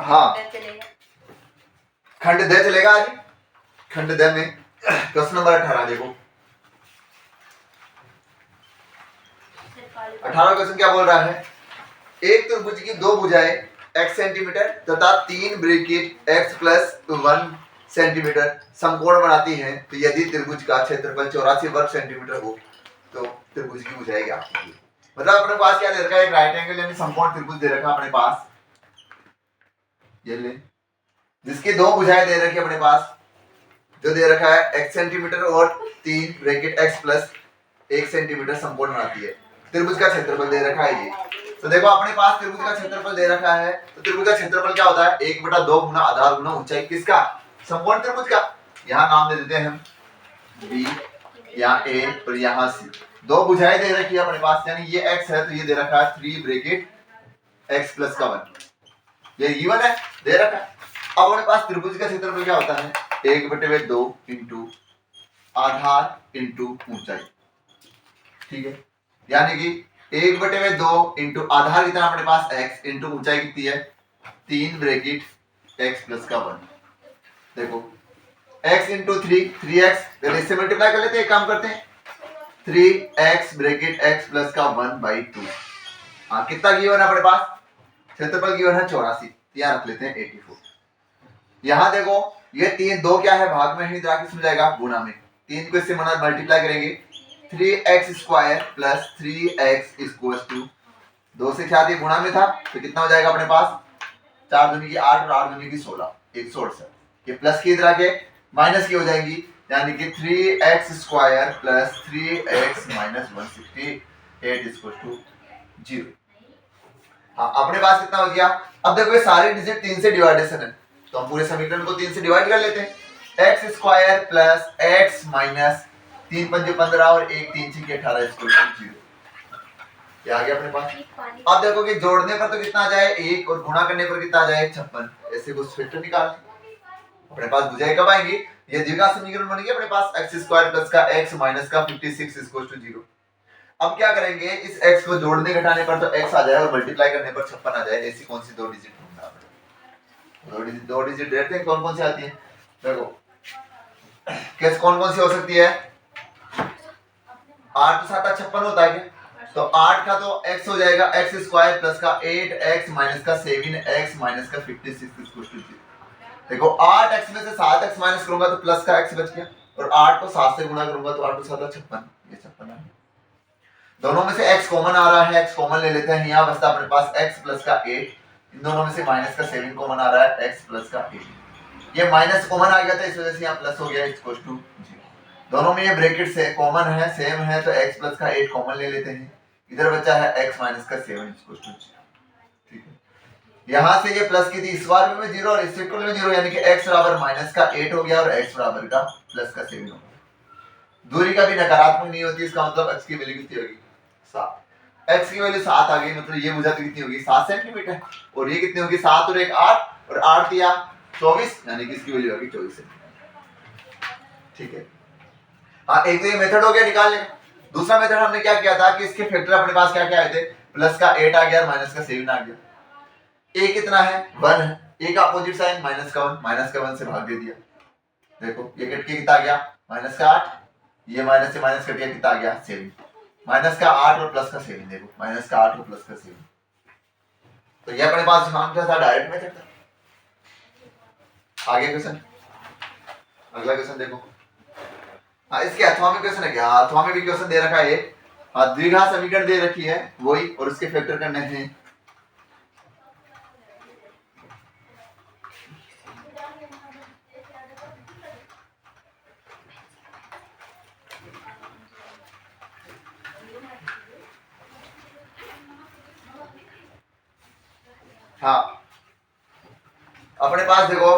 हाँ खंड द चलेगा आज। खंड द में क्वेश्चन नंबर 18 देखो। 18 क्वेश्चन क्या बोल रहा है, एक त्रिभुज की दो भुजाएं x सेंटीमीटर तथा 3 ब्रैकेट x प्लस 1 सेंटीमीटर समकोण बनाती हैं, तो यदि त्रिभुज का क्षेत्रफल 84 वर्ग सेंटीमीटर हो तो त्रिभुज की भुजाएं क्या होगी। मतलब अपने पास क्या दे रखा है, एक राइट एंगल यानी समकोण त्रिभुज दे रखा है अपने पास, ये ले, जिसकी दो भुजाएं दे रखी है अपने पास, जो दे रखा है x सेंटीमीटर और 3 ब्रैकेट x प्लस 1 सेंटीमीटर समकोण बनाती है। त्रिभुज का क्षेत्रफल दे रखा है ये। तो देखो अपने पास त्रिभुज का क्षेत्रफल दे रखा है, तो त्रिभुज का क्षेत्रफल क्या होता है, 1/2 गुना आधार गुना ऊंचाई किसका, समकोण त्रिभुज का। यहाँ नाम दे देते हैं हम B, यहाँ A और यहाँ C। दो भुजाएं दे रखी है अपने पास, यानी ये x है तो ये दे रखा है 3 ब्रैकेट x प्लस का 1, ये गिवन है दे रखा है। अब अपने पास त्रिभुज का क्षेत्रफल क्या होता है, 1/2 इंटू आधार इंटू ऊंचाई, ठीक है। यानी कि 1/2 इंटू आधार कितना अपने पास x इंटू ऊंचाई कितनी है 3 ब्रैकेट x प्लस का 1। देखो x इंटू 3x, जब इससे मल्टीप्लाई कर लेते हैं, एक काम करते हैं 3x ब्रैकेट x प्लस का 1/2। हाँ कितना गिवन है अपने पास, क्षेत्रफल गिवन है 84, यहाँ रख लेते हैं 84। यहाँ देखो ये 3 2 क्या है भाग में है, इधर आके जाएगा गुणा में, 3 को इससे मल्टीप्लाई करेंगे 3x square plus 3x equals to 2 से क्या दिया गुणा में था, तो कितना हो जाएगा अपने पास 4 दूनी की 8 और 8 दूनी की 16, 168। ये प्लस की इधर आके माइनस की हो जाएंगी, यानी कि 3x square plus 3x minus 168 equals to 0। हाँ अपने पास कितना हो गया। अब देखो ये सारे डिजिट 3 से डिवाइडेशन है, तो हम पूरे समीकरण को 3 से डिवाइड कर लेते हैं। x square plus x minus 3 पंजे 15 और 1 3 6 18 इक्वल टू 0। क्या आ गया अपने पास। अब देखो कि जोड़ने पर तो कितना आ जाए 1 और गुणा करने पर कितना आ जाए 56। ऐसे कुछ फैक्टर निकालने अपने पास भुजाएं कब आएंगी, ये द्विघात समीकरण बन गया अपने पास x स्क्वायर प्लस का x माइनस का 56 इक्वल टू 0। अब क्या करेंगे, इस x को जोड़ने घटाने पर तो x आ जाए और मल्टीप्लाई करने पर 56 आ जाए। ऐसी कौन सी दो डिजिट ढूंढना, दो डिजिट देखते हैं कौन कौन सी आती है। देखो कैसे कौन कौन सी हो सकती है, 8 तो 7 56 होता है क्या, तो 8 का तो x हो जाएगा x स्क्वायर प्लस का 8x माइनस का 7x माइनस का 56 इक्वल टू 0। देखो 8x में से 7x माइनस करूंगा तो प्लस का x बच गया, और 8 को 7 से गुणा करूंगा तो 8 को 7 56, ये 56 है। दोनों में से x कॉमन आ रहा है, x कॉमन ले लेते हैं, यहाँ बचता अपने पास x प्लस का 8, इन दोनों में से माइनस का 7 कॉमन आ रहा है, x प्लस का 8, ये माइनस कॉमन आ गया था इस वजह से यहाँ प्लस हो गया इक्वल टू 0। दोनों में ये ब्रैकेट से कॉमन है, सेम है, तो x प्लस का 8 कॉमन ले लेते हैं, इधर बचा है x माइनस का 7 इक्वल टू 0, ठीक है। यहाँ से ये प्लस की थी, इस बार में 0 और इस इक्वल में 0, यानी कि x बराबर माइनस का 8 हो गया और x बराबर का प्लस का 7 हो गया। दूरी का भी नकारात्मक नहीं होती, इसका मतलब x की वैल्यू कितनी होगी 7, x की वैल्यू 7 आ गई, मतलब ये भुजा तो कितनी होगी 7 सेंटीमीटर, और ये कितनी होगी 7 और 1 8 और 8 दिया 24, यानी कि इसकी वैल्यू होगी 24 सेंटीमीटर, ठीक है। हाँ एक तो ये मेथड हो गया निकालने का। दूसरा मेथड हमने क्या किया था कि इसके फैक्टर अपने पास क्या क्या आए थे, प्लस का 8 आ गया और माइनस का 7 आ गया। a कितना है 1 है, a का अपोजिट साइन माइनस का 1, माइनस का 1 से भाग दे दिया। देखो ये कट के कितना आ गया माइनस का 8, ये माइनस से माइनस कट गया कितना आ गया 7, माइनस का 8 और प्लस का 7, देखो माइनस का 8 और प्लस का 7, तो ये अपने पास आंसर था डायरेक्ट मेथड था। आगे क्वेश्चन, अगला क्वेश्चन देखो। हाँ इसके अथवा में क्वेश्चन है क्या, अथवा में भी क्वेश्चन दे रखा है, हाँ द्विघात समीकरण दे रखी है वही, और उसके फैक्टर करने हैं। हाँ अपने पास देखो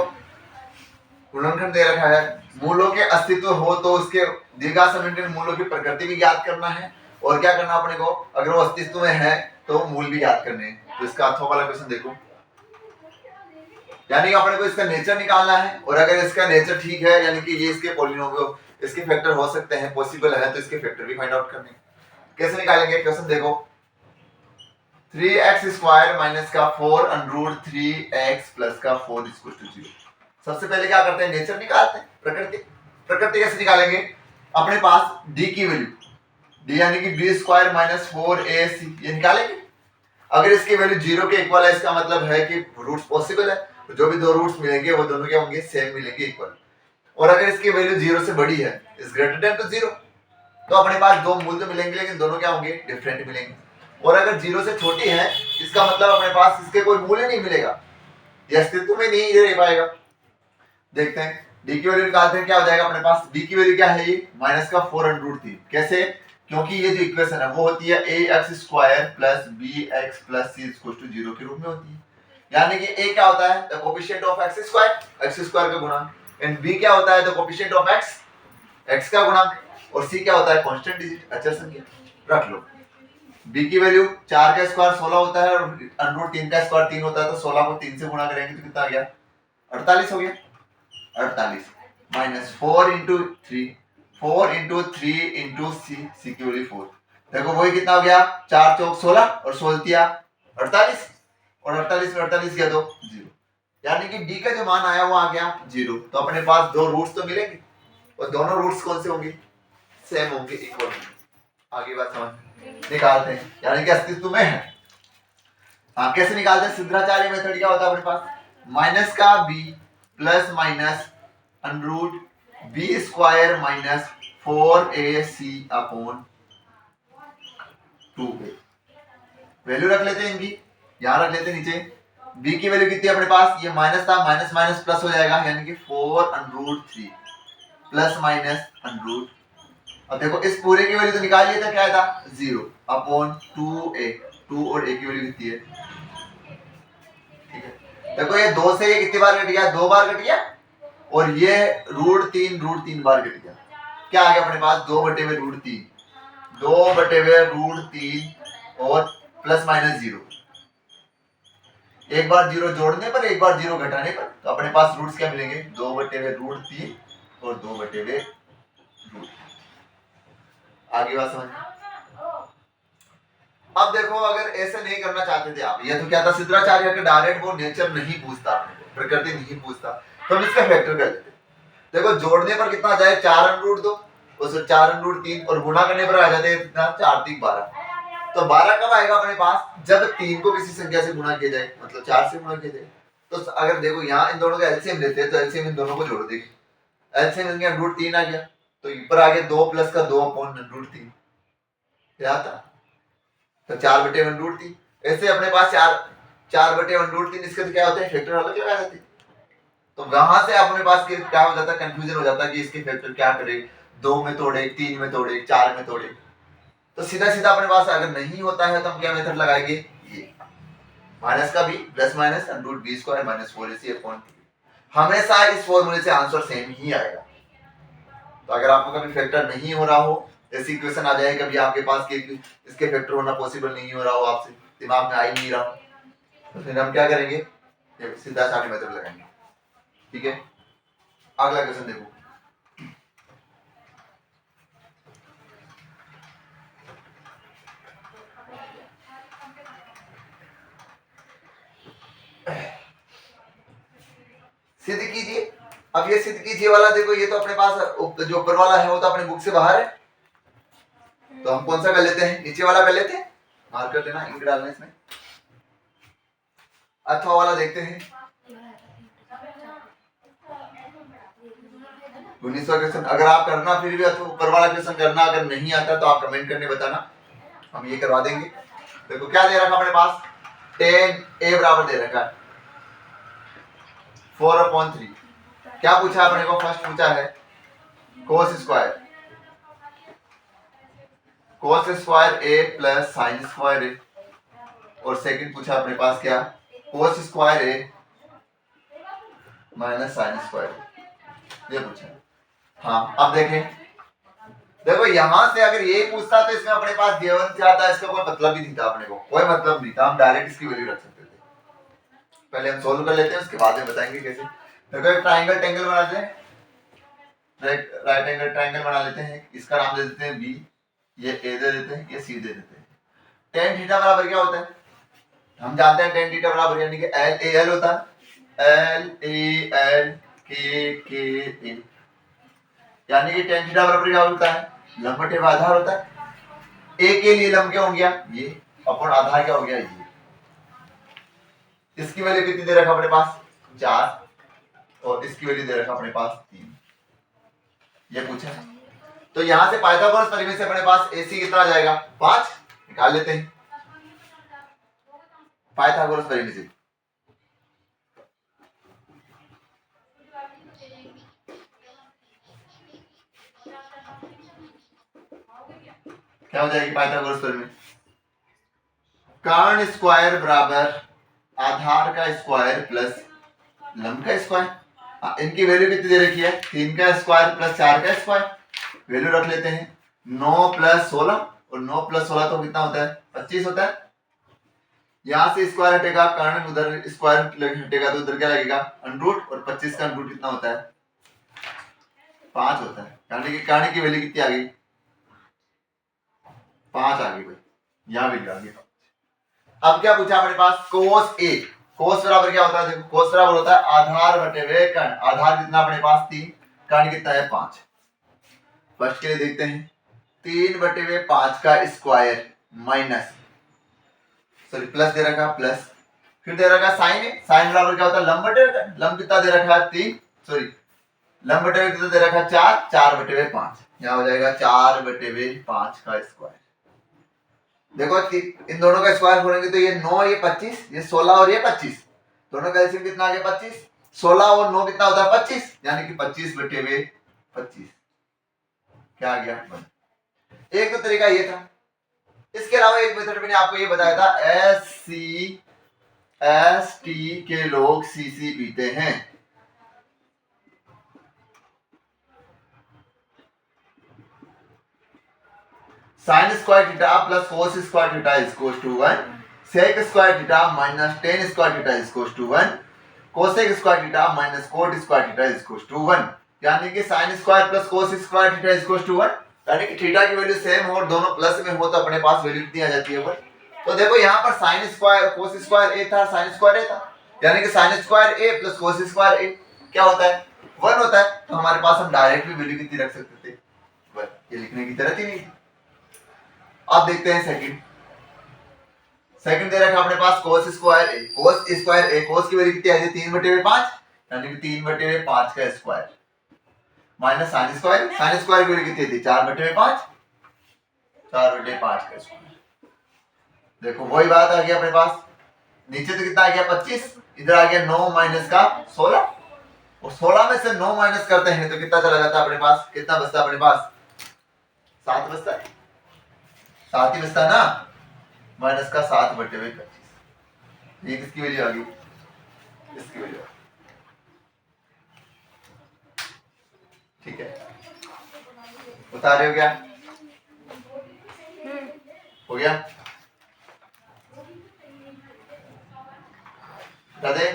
गुणनखंड दे रखा है, मूलों के अस्तित्व हो तो उसके द्विघात समीकरण मूलों की प्रकृति भी ज्ञात करना है, और क्या करना अपने को, अगर वो अस्तित्व में है तो मूल भी ज्ञात करने हैं। तो इसका अथवा वाला क्वेश्चन देखो, यानी कि अपने को इसका नेचर निकालना है, और अगर इसका नेचर ठीक है यानी कि ये इसके पॉलिनोमियल इसके फैक्टर हो सकते हैं, पॉसिबल है, तो इसके फैक्टर भी फाइंड आउट करने। कैसे निकालेंगे क्वेश्चन देखो, 3x स्क्वायर माइनस का 4 अंडर 3x प्लस का 4 इक्वल टू 0। सबसे पहले क्या करते हैं, नेचर निकालते हैं, प्रकृति। प्रकृति कैसे निकालेंगे, अपने पास d की वैल्यू, d यानी कि b स्क्वायर माइनस 4ac ये निकालेंगे। अगर इसकी वैल्यू 0 के इक्वल है, इसका मतलब है कि रूट्स पॉसिबल है, तो जो भी दो रूट्स मिलेंगे वो दोनों क्या होंगे, सेम मिलेंगे, इक्वल। और अगर इसकी वैल्यू 0 से बड़ी है, इज ग्रेटर देन टू 0, तो अपने पास दो मूल तो मिलेंगे, लेकिन दोनों क्या होंगे, डिफरेंट मिलेंगे। और अगर 0 से छोटी है, इसका मतलब अपने पास इसके कोई मूल्य नहीं मिलेगा, ये अस्तित्व में नहीं रह पाएगा। देखते हैं d की वैल्यू निकालते हैं, क्या हो जाएगा अपने पास, d की वैल्यू क्या है, ये माइनस का 4 अंडर 3। कैसे, क्योंकि ये जो इक्वेशन है वो होती है ax square plus bx plus c equal to 0 के रूप में होती है। यानी कि a क्या होता है, the coefficient of x square, x square का गुणा, एंड b क्या होता है, the coefficient of x, x का गुणा, और c क्या होता है, कांस्टेंट डिजिट, अचर संख्या। रख लो b की वैल्यू 4 का स्क्वायर 16 होता है, और अंडर 3 का स्क्वायर 3 होता है, तो 16 को 3 से गुणा करेंगे तो कितना आ गया, 48 हो गया। 48 माइनस 4 इंटू 3, 4 इंटू 3 इंटू सी की वैल्यू 4, देखो वही कितना हो गया, 4 चौक 16 और 16 48, और 48 में 48 गया तो 0, यानी कि d का जो मान आया वो आ गया 0। तो अपने पास दो रूट्स तो मिलेंगे, और दोनों रूट्स कौन से होंगे, सेम होंगे, इक्वल होंगे। आगे बात समझ निकालते हैं, यानी कि अस्तित्व में है। हाँ, कैसे निकालते हैं, सिद्धाचार्य मेथड क्या होता है अपने पास, माइनस का b plus minus under b square minus 4ac upon 2a। Value रख लेते हैं इनकी, यहां रख लेते हैं नीचे। b की वैल्यू कितनी है अपने पास, ये माइनस था, माइनस माइनस प्लस हो जाएगा, यानी कि 4 अंडर 3 प्लस माइनस अंडर, अब देखो इस पूरे की वैल्यू तो निकाल लिया था, क्या था 0 अपॉन 2a, 2 और a की वैल्यू कितनी है, ठीक है। देखो ये 2 से ये कितनी बार कट गया, 2 बार कट गया, और ये √3 बार कट गया, क्या आ गया अपने पास, 2/√3, 2/√3 और प्लस माइनस 0, एक बार 0 जोड़ने पर, एक बार 0 घटाने पर, तो अपने पास रूट्स क्या मिलेंगे, 2/√3 और 2/√। आगे बात समझ। अब देखो अगर ऐसे नहीं करना चाहते थे आप, ये तो क्या था, सिद्धाचार्य का डायरेक्ट वो नेचर नहीं पूछता, प्रकृति नहीं पूछता, तो हम इसका फैक्टर कर लेते। देखो जोड़ने पर कितना आ जाए, 4√2, उस 4√3, और गुणा करने पर आ जाते हैं कितना, 4×3 12। तो 12 कब आएगा अपने पास, जब 3 को किसी संख्या से गुणा किया जाए, मतलब 4 से गुणा किया जाए। तो अगर देखो यहाँ इन दोनों का एलसीएम लेते हैं, तो एलसीएम इन दोनों को जोड़ देगी, एलसीएम इनके √3 आ गया, तो ऊपर आ गया 2 प्लस का 2 अपॉन √3, क्या आता, तो 4/1√3। ऐसे अपने पास 4/1√3, इसके तो क्या होते हैं, फैक्टर अलग लगा जाते हैं। तो वहां से अपने पास क्या हो जाता है, कंफ्यूजन हो जाता है कि इसके फैक्टर क्या करे, 2 में तोड़े, 3 में तोड़े, 4 में तोड़े। तो सीधा सीधा अपने पास अगर नहीं होता है, तो हम क्या मेथड लगाएंगे, ये माइनस का b plus minus √b square minus 4ac upon 2। हमेशा इस फॉर्मूले से आंसर सेम ही आएगा। तो अगर आपको कभी फैक्टर नहीं हो रहा हो, ऐसी इक्वेशन आ जाए कभी आपके पास कि इसके फैक्टर होना पॉसिबल नहीं हो रहा हो, आपसे दिमाग में आ ही नहीं रहा, तो फिर हम क्या करेंगे, सीधा सारी मेथड लगाएंगे, ठीक है। अगला क्वेश्चन देखो, सिद्ध कीजिए। अब ये सिद्ध कीजिए वाला देखो, ये तो अपने पास जो ऊपर वाला है वो तो अपने बुक से बाहर है, तो हम कौन सा कर लेते हैं, नीचे वाला कर लेते हैं, मार्क कर लेना, इंक डालना इसमें। अथवा वाला देखते हैं, 19वां क्वेश्चन। अगर आप करना फिर भी अथवा ऊपर वाला क्वेश्चन करना अगर नहीं आता, तो आप कमेंट करने बताना, हम ये करवा देंगे। देखो क्या दे रखा अपने पास, 10a बराबर दे रखा है 4/3। क्या पूछा अपने को, फर्स्ट पूछा है cos square a plus sine square a, और सेकंड पूछा अपने पास क्या, cos square a minus sine square a, ये पूछा। हाँ अब देखें, देखो यहां से अगर ये पूछता तो इसमें अपने पास गिवन क्या था, इसका कोई मतलब ही नहीं था, अपने को कोई मतलब नहीं था, हम डायरेक्ट इसकी वैल्यू रख सकते थे। पहले हम सोल्व कर लेते हैं, उसके बाद में बताएंगे कैसे। देखो एक ट्राइंगल टेंगल बना लेते हैं, राइट एंगल ट्राइंगल बना लेते हैं, इसका नाम दे देते हैं बी, ये ए दे देते हैं, ये सी दे देते हैं। tan थीटा बराबर क्या होता है, हम जानते हैं टेन थीटा बराबर यानी कि एल ए एल होता है, एल ए एल के ए, यानी कि टेन थीटा बराबर क्या होता है, लंब बटे आधार होता है। ए के लिए लंब क्या हो गया ये, अपन आधार क्या हो गया ये। इसकी वैल्यू कितनी दे रखा अपने पास 4, और इसकी वैल्यू दे रखा अपने पास 3, ये पूछा। तो यहां से पाइथागोरस परिमेय से अपने पास AC कितना आ जाएगा 5, निकाल लेते हैं पाइथागोरस परिमेय से। क्या हो जाएगी पाइथागोरस परिमेय, कर्ण स्क्वायर बराबर आधार का स्क्वायर प्लस लंब का स्क्वायर। इनकी वैल्यू कितनी दे रखी है 3 का स्क्वायर प्लस 4 का स्क्वायर, वैल्यू रख लेते हैं 9 प्लस 16, और 9 प्लस 16 तो कितना होता है 25 होता है। यहां से स्क्वायर हटेगा, कर्ण उधर स्क्वायर हटेगा तो उधर क्या लगेगा अंडरूट, और 25 का अंडरूट कितना होता है 5 होता है, यानी कि कर्ण की वैल्यू कितनी आ गई 5 आ गई भाई, यहां वैल्यू आ गई। अब क्या पूछा अपने पास कोस ए, कोस बराबर क्या होता है, देखो कोस बराबर होता है आधार बटे वे कर्ण, आधार कितना अपने पास 3, कर्ण कितना है 5। फर्स्ट के लिए देखते हैं 3 बटे वे 5 का स्क्वायर माइनस, सॉरी प्लस दे रखा प्लस, फिर दे रखा साइन है, साइन बराबर क्या होता है लंब बटे वे, लंब कितना दे रखा है 3, सॉरी लंब बटे वे कितना दे रखा है 4, 4 बटे वे 5, यहाँ हो जाएगा 4 बटे वे 5 का स्क्वायर। देखो इन दोनों का स्क्वायर करेंगे तो ये 9 ये 25, ये 16 और ये 25, दोनों का एलसीएम कितना आ गया 25, 16 और 9 कितना होता है 25, यानी कि 25 बटे वे 25 क्या आ गया 1। एक तो तरीका ये था, इसके अलावा एक मेथड मैंने आपको ये बताया था SC/ST के लोग CC पीते हैं। Sine square theta plus cos square theta is equal to 1, sec square theta minus tan square theta is equal to 1, cosec square theta minus cot square theta is equal to 1, यानी कि sine square plus cos square theta is equal to 1, यानी कि theta की value same हो और दोनों plus में हो तो अपने पास वैल्यू कितनी आ जाती है 1। तो देखो यहाँ पर sine square cos square a था, साइन स्क्वायर a था, यानी कि sine square a plus cos square a क्या होता है 1 होता है। तो हमारे पास हम डायरेक्ट भी वैल्यू कितनी रख सकते थे 1, ये लिखने की जरूरत ही नहीं थी। अब देखते हैं सेकंड दे रखा अपने पास cos स्क्वायर a, cos की वैल्यू कितनी आ जाती है 3 बटे 5, यानी कि 3 बटे 5 का स्क्वायर माइनस साइन स्क्वायर की वैल्यू कितनी थी 4 बटे 5, 4 बटे 5 का स्क्वायर। देखो वही बात आ गई अपने पास, नीचे तो कितना आ गया 25, इधर आ गया 9 माइनस का 16, और 16 में से 9 माइनस करते हैं तो कितना चला जाता है अपने पास, कितना बचता है अपने पास 7 बचता है, 7 ही बचता है ना, माइनस का 7 बटे 25, ये किसकी वैल्यू आ गई इसकी वैल्यू। ठीक है बता रहे हो क्या, हो गया बता दे।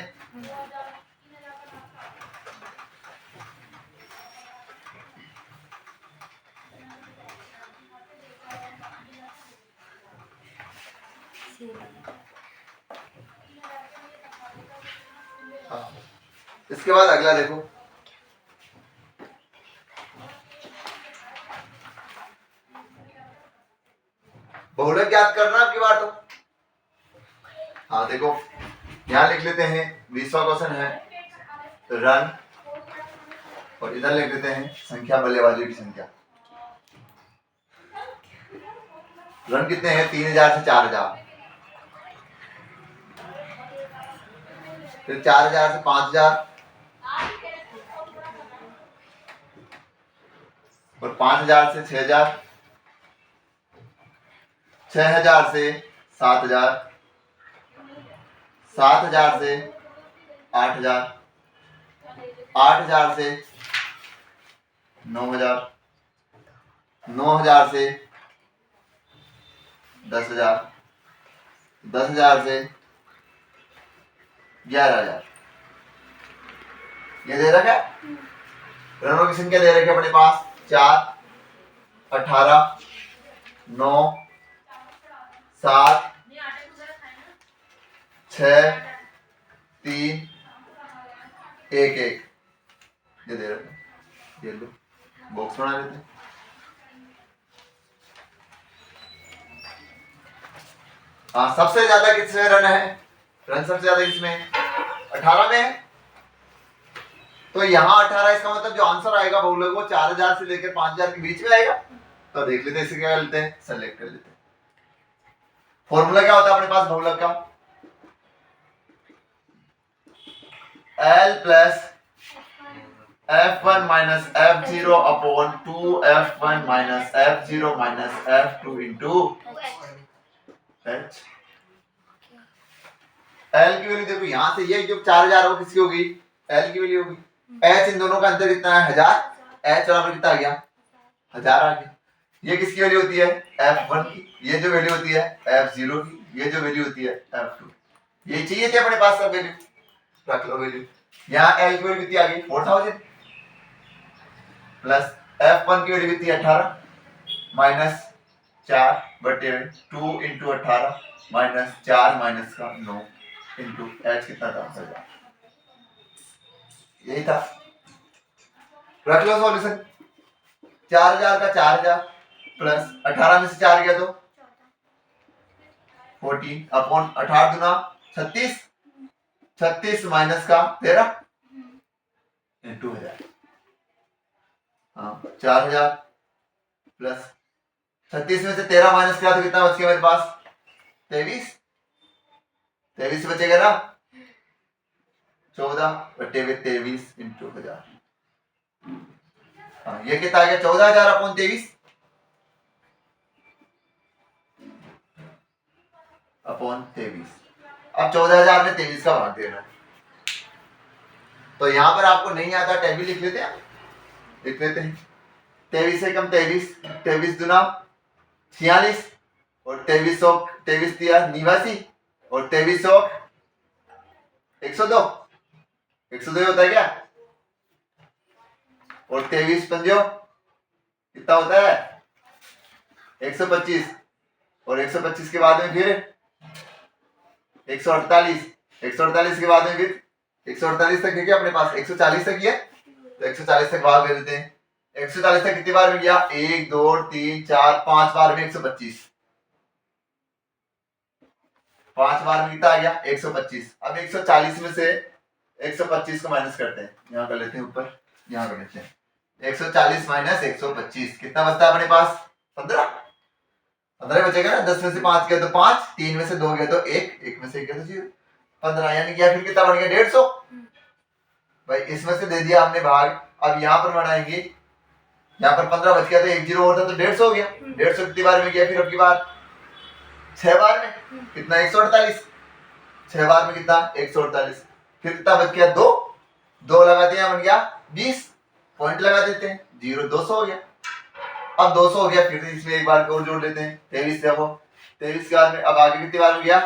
इसके बाद अगला देखो, बहुलक याद करना आपकी बार तो। हाँ देखो यहां लिख लेते हैं 20वां क्वेश्चन है रन, और इधर लिख लेते हैं संख्या बल्लेबाजों की संख्या। रन कितने हैं 3000 से 4000, फिर 4000 से 5000, और 5000 से 6000, 6000 से 7000, 7000 से 8000, 8000 से 9000, 9000 से 10000, 10000 से 11000, ये दे रखा है। रनों की संख्या दे रखी है अपने पास 4, 18, 9, 7, 6 3 1 1 ये दे रहे ये लो बॉक्स बना लेते हैं। हाँ सबसे ज्यादा किसमें रन है? रन सबसे ज्यादा किसमें? 18 में है। तो यहाँ 18 इसका मतलब जो आंसर आएगा बहुलक वो 4000 से लेकर 5000 के बीच में आएगा। तो देख लेते हैं इसे क्या लेते हैं, सेलेक्ट कर लेते हैं। फॉर्मूला क्या होता है अपने पास बहुलक का? L plus F1 minus F0 upon 2F1 minus F0 minus F2 into H। L की वैल्यू देखो यहाँ से ये जो 4000 हो किसकी होगी? L की वैल्यू होगी। H इन दोनों का अंतर कितना है? 1000। H बराबर कितना आ गया? 1000 आ गया। ये किसकी वैल्यू होती है? F1 की। ये जो वैल्यू होती है F0 की। ये जो वैल्यू होती है F2। ये चाहिए थे अपने पास सब वैल्यू, रख लो वैल्यू। यहाँ L की वैल्यू कितनी आ गई? 4000 प्लस F1 की वैल्यू कितनी है? 18 माइनस 4 बटे 2 इंटू 18 माइनस 4 माइनस का 9 इंटू H कितना था? 1000। यही था। रख लो सॉल्यूशन। 4000 का 4000 प्लस 18 में से 4 गया तो 14 अपॉन 18 दुना 36 36 माइनस का 13 इंटू 1000। हाँ 4000 प्लस 36 में से 13 माइनस किया तो कितना बच गया मेरे पास? 23 से बचेगा ना 14 बटे 23 इंटू 1000। हाँ ये कितना आ गया? 14000 अपॉन 23 अपॉन 23। अब 14000 में 23 का भाग देना। तो यहां पर आपको नहीं आता टेबल लिख लेते हैं, लिख लेते हैं। 23 से कम 23, 23 दुना 46 और 23 दिया 89 और 23 102 102 होता है क्या? और 23 पंजो कितना होता है? 125 और 125 के बाद में फिर 148 148 के बाद में फिर 148 तक है क्या अपने पास? 140 तक ही है तो 140 तक भाग दे देते हैं। 140 तक कितनी बार में गया? 1 2 3 4 5 बार में 125। 5 बार में कितना आ गया? 125। अब 140 में से 125 को माइनस करते हैं। यहाँ कर लेते हैं ऊपर, यहाँ कर लेते हैं 140 माइनस 125 कितना बचता है अपने पास? 15 बचेगा ना। 10 में से 5 गया तो 5, 3 में से 2 गया तो 1, 1 में से 1 गया तो 0, 15 यानी कि फिर कितना बन गया? 150। भाई इसमें से दे दिया हमने भाग। अब यहाँ पर बनाएंगे, यहाँ पर 15 बच गया तो 1 0 होता तो 150 हो गया। 150 कितनी बार में गया? फिर अब की बार 6 बार में कितना? 148। 6 बार में कितना? 148। फिर कितना बच गया? 2 लगाते हैं, बन गया 20। पॉइंट लगा देते हैं 0, 200 हो गया। अब 200 हो गया, फिर इसमें एक बार और जोड़ लेते हैं 23 से। वो 23 के बाद में अब आगे कितनी बार में गया?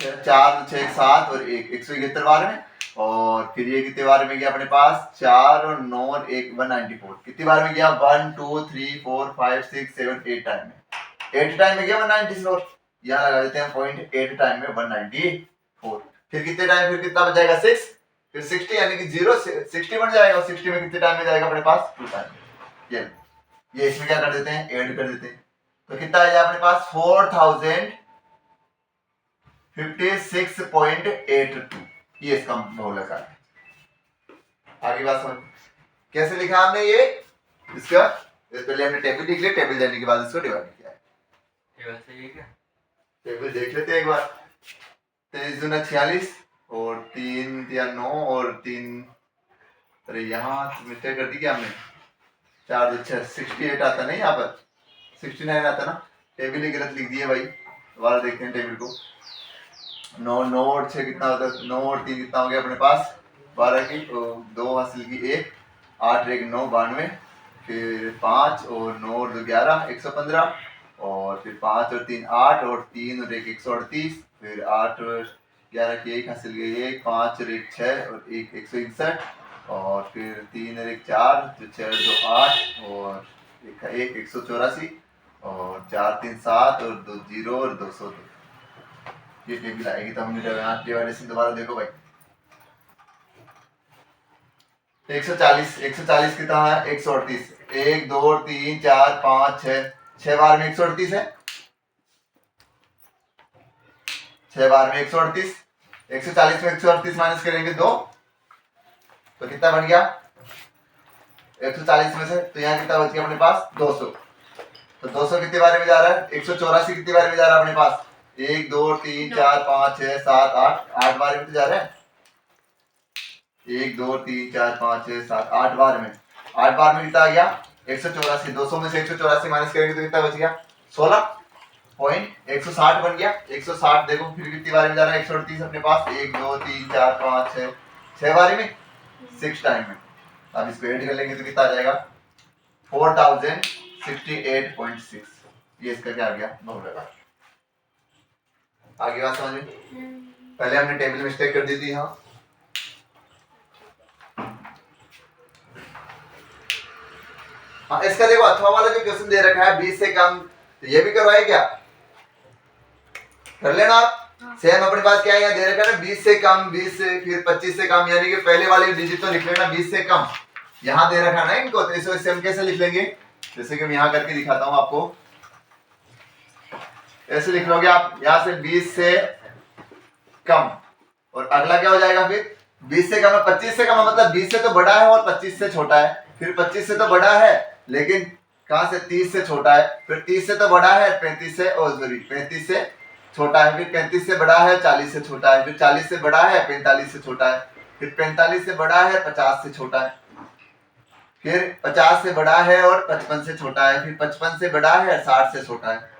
4 6 7 और 1 171 बार में। और फिर ये कितने बार में गया अपने पास? 4 और 9 और 1 194 कितनी बार में गया? 1 2 3 4 5 6 7 8 टाइम में। 8 टाइम में गया 194। यहाँ लगा देते हैं पॉइंट। 8 टाइम में 194। फिर कितने टाइम? फिर कितना बच जाएगा? 6। फिर 60 यानी कि 0 60 बन जाएगा। 60 में कितने टाइम में जाएगा अपने पास? 2 टाइम। ये इसमें क्या कर देते हैं? ऐड कर देते हैं। तो कितना आएगा अपने पास? 4056.82। ये इसका बहुलक है। आगे बात समझ कैसे लिखा हमने ये इसका? पहले हमने टेबल लिख लिया, टेबल देने के बाद इसको डिवाइड किया है। टेबल सही है क्या? टेबल देख लेते हैं एक बार। 23 दूना 46 और 3 या 9 और 3, अरे यहाँ मिस्टेक कर दी क्या हमने? 4 2 6 68 आता नहीं, यहाँ पर 69 आता ना। टेबल ही गलत लिख दी है भाई। दोबारा देखते हैं टेबल को। 9 और 6 कितना होता है? 9 और 3 कितना हो गया अपने पास? 12 की 2 हासिल की 1, 8 1 9 92, फिर 5 और 9 और 2 11 115, और फिर 5 और 3 8 और 3 और 1 138, फिर 8 और 11 की 1 हासिल की 1, 5 और 1 6 और 1 161, और फिर 3 और 1 4 तो 6 और 2 8 और 1 1 184, और 4 3 7 और 2 0 और 202। ये टेबल आएगी तो हम डिवाइडेशन दोबारा देखो भाई। 140 140 कितना है 138। 1 2 3 4 5 6 6 बार में 138 है। 6 बार में 138। 140 में 138 माइनस करेंगे 2 तो कितना बन गया 140 में से। तो यहाँ कितना बच गया अपने पास 200। तो 200 कितने बारे में जा रहा है 184 कितने बारे में जा रहा है अपने पास 1 2 3 4 5 6 7 8 8 बार में तो जा रहा है 1 2 3 4 5 6 7 8 बार में। 8 बार में कितना आ गया 184। 200 में से 184 माइनस करेंगे तो कितना बच गया 16.160 बन गया। 160 देखो फिर कितनी बार में जा रहा है 138 अपने पास 1 2 3 4 5 6 6 बार में 6 टाइम में। अब इसको ऐड कर लेंगे तो कितना आ जाएगा 4068.6। ये इसका क्या आ गया बहुलक। आगे बात समझ में। पहले हमने टेबल मिस्टेक कर दी थी। हाँ इसका देखो अथवा वाला जो क्वेश्चन दे रखा है 20 से कम तो ये भी करवाए क्या कर लेना आप। सेम अपने पास क्या है यहाँ दे रखा है ना 20 से कम 20 से फिर 25 से कम यानी कि पहले वाले डिजिट तो लिख लेना 20 से कम। यहाँ दे रखा है ना इनको तो इसे हम कैसे लिख लेंगे जैसे कि मैं यहाँ करके दिखाता हूँ आपको। ऐसे लिख लोगे आप यहाँ से 20 से कम और अगला क्या हो जाएगा फिर 20 से कम है 25 से कम है मतलब 20 से तो बड़ा है और 25 से छोटा है। फिर 25 से तो बड़ा है लेकिन कहां से 30 से छोटा है। फिर 30 से तो बड़ा है 35 से सॉरी 35 से छोटा है। फिर 35 से बड़ा है 40 से छोटा है। फिर 40 से बड़ा है 45 से छोटा है। फिर 45 से बड़ा है 50 से छोटा है। फिर 50 से बड़ा है और 55 से छोटा है। फिर 55 से बड़ा है 60 से छोटा है।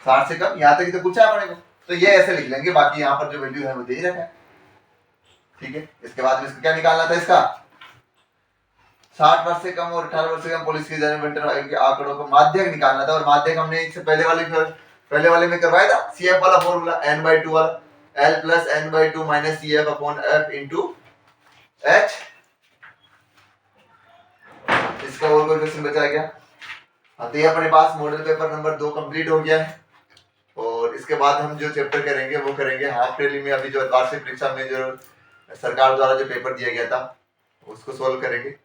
60 से कम यहाँ तक ही तो पूछा है अपने को तो ये ऐसे लिख लेंगे। बाकी यहाँ पर जो वैल्यू है वो दे ही रखा है। ठीक है इसके बाद में इसको क्या निकालना था इसका 60 वर्ष से कम और 18 वर्ष से कम पुलिस की जनरेटर के आंकड़ों को माध्यक निकालना था। और माध्यक हमने इससे पहले वाले में करवाया था CF वाला फॉर्मूला n/2 वाला L plus n/2 minus CF upon F into H। इसका और कोई क्वेश्चन बचा गया। हाँ तो ये अपने पास मॉडल पेपर नंबर 2 कंप्लीट हो गया है। और इसके बाद हम जो चैप्टर करेंगे वो करेंगे हाफ प्रीलिम में। अभी जो वार्षिक परीक्षा में जो सरकार द्वारा जो पेपर दिया गया था उसको सोल्व करेंगे।